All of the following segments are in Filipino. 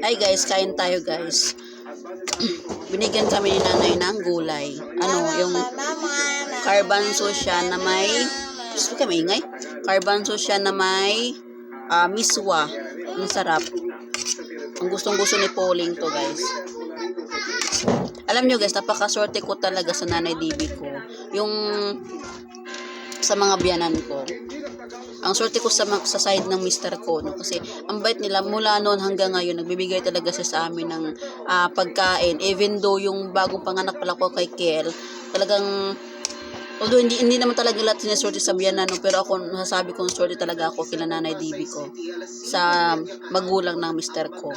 Ay guys, kain tayo guys. Binigyan kami ni nanay ng gulay. Ano, yung garbanzo siya na may, gusto ka maingay? Garbanzo siya na may miswa. Ang sarap. Ang gustong-gusto ni Pauling to guys. Alam nyo guys, napakaswerte ko talaga sa nanay DB ko. Yung sa mga biyanan ko. Ang swerte ko sa side ng mister ko, no? Kasi ang bait nila mula noon hanggang ngayon, nagbibigay talaga siya sa amin ng pagkain. Even though yung bagong panganak pala ko kay Kel, talagang, although hindi naman talaga lahat sineswerte sa biyanan, no? Pero ako, nasasabi kong swerte talaga ako kila nanay DB ko sa magulang ng mister ko.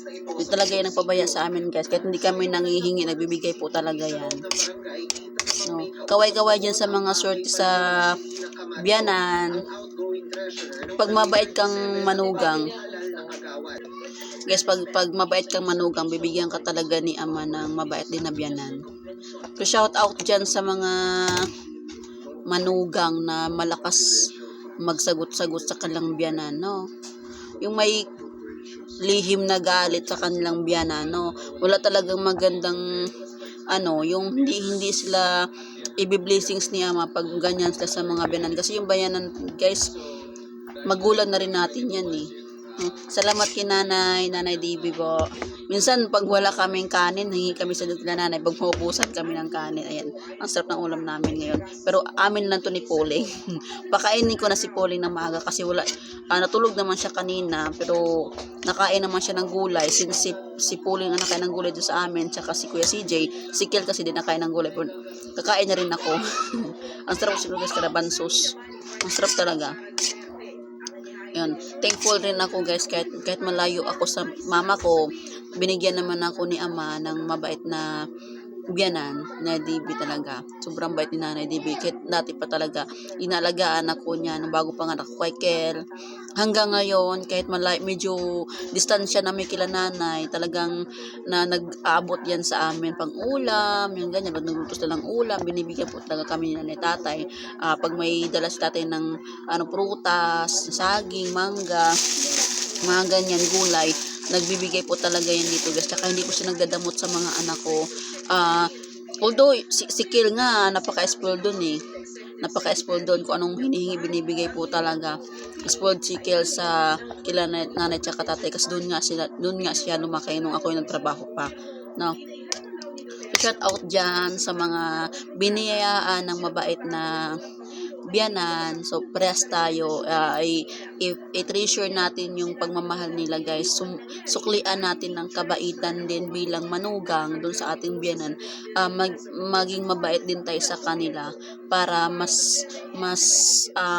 Hindi talaga yan nagpabaya sa amin guys. Kahit hindi kami nangihingi, nagbibigay po talaga yan. No? Kaway-kaway dyan sa mga swerte sa biyanan. Pag mabait kang manugang, guys, pag mabait kang manugang, bibigyan ka talaga ni ama ng mabait din na biyanan. So shout out dyan sa mga manugang na malakas magsagot-sagot sa kanilang biyanan, no? Yung may lihim na galit sa kanilang biyanan, no? Wala talagang magandang yung hindi sila i-blessings ni ama pag ganyan sila sa mga biyanan. Kasi yung bayanan, guys, magulang na rin natin yan eh. Salamat kay nanay DB po. Minsan pag wala kaming kanin, hingi kami sa nanay, pag maubusan kami ng kanin. Ayan, ang sarap ng ulam namin ngayon. Pero amin lang to ni Pauling. Pakainin ko na si Pauling na maaga kasi wala, natulog naman siya kanina, pero nakain naman siya ng gulay. Since si Pauling ang nakain ng gulay doon sa amin, tsaka si Kuya CJ, si Kel kasi din nakain ng gulay. Pero kakain na rin ako. Ang sarap siguro guys, karabansos. Ang sarap talaga. Yun. Thankful rin ako guys, kahit malayo ako sa mama ko, binigyan naman ako ni ama ng mabait na biyanan na DB talaga. Sobrang bait ni nanay DB. Kahit dati pa talaga, inaalagaan ako niya nung bago pa nga ako kay Kel. Hanggang ngayon, kahit medyo distansya namin kila nanay, talagang nag-aabot yan sa amin pang ulam, yung ganyan, pag naglutos na lang ulam, binibigyan po talaga kami ni nanay tatay. Pag may dala si tatay ng prutas, saging, mangga, mga ganyan, gulay, nagbibigay po talaga yan dito guys. Tsaka hindi ko siya nagdadamot sa mga anak ko. Although si Kel nga napaka-spoiled doon eh. Napaka-spoiled doon kung anong hinihingi binibigay po talaga. Spoiled si Kel sa kila nanay tsaka tatay kasi doon nga siya lumaki nung ako yung nagtrabaho pa. No. Shout out dyan sa mga biniyayaan ng mabait na biyanan. So press tayo, i-treasure natin yung pagmamahal nila guys. Suklian natin ng kabaitan din bilang manugang doon sa ating biyanan. Maging mabait din tayo sa kanila para mas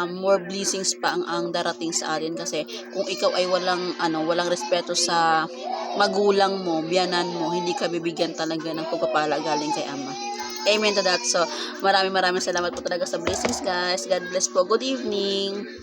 more blessings pa ang darating sa atin. Kasi kung ikaw ay walang respeto sa magulang mo, biyanan mo, hindi ka bibigyan talaga ng pagpapala galing kay ama. Amen to that. So, maraming salamat po talaga sa blessings guys. God bless po. Good evening.